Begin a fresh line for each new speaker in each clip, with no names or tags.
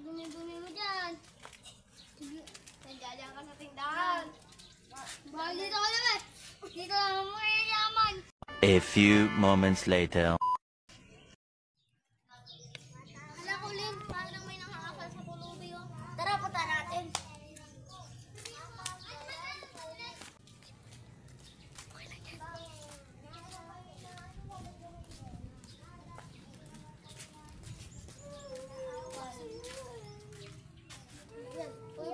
Dumi-dumi mo dyan. Nandiyan ka sa tindahan. Bahal dito ka naman. Dito lang mo yayaman.
A few moments later.
Hala ko, Lin. Parang may nakakasal sa pulubi. Tara, punta natin.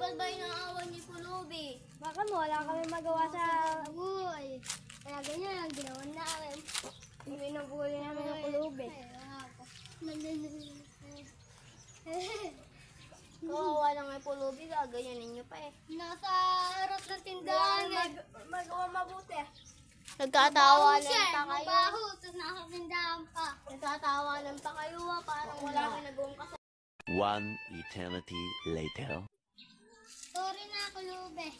Ba inaawan ni Pulubi? Baka mo, wala kami magawa sa buhay. Kaya ganyan lang ginawa namin. Hindi nabuhay namin ng Pulubi. Kawawa lang may Pulubi, gaganyanin nyo pa eh. Nasa harap ng tindahan eh. Magawa mabuti. Nagtatawanan pa kayo. Mabaho, tapos nasa tindahan pa. Nagtatawanan pa kayo parang wala kang nagawang kasal.
One eternity later.
Sorry na, Pulubi.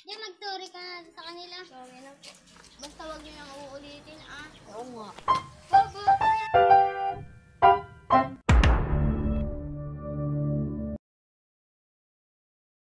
Di, mag-sorry ka na sa kanila. Sorry na po. Basta wag niyo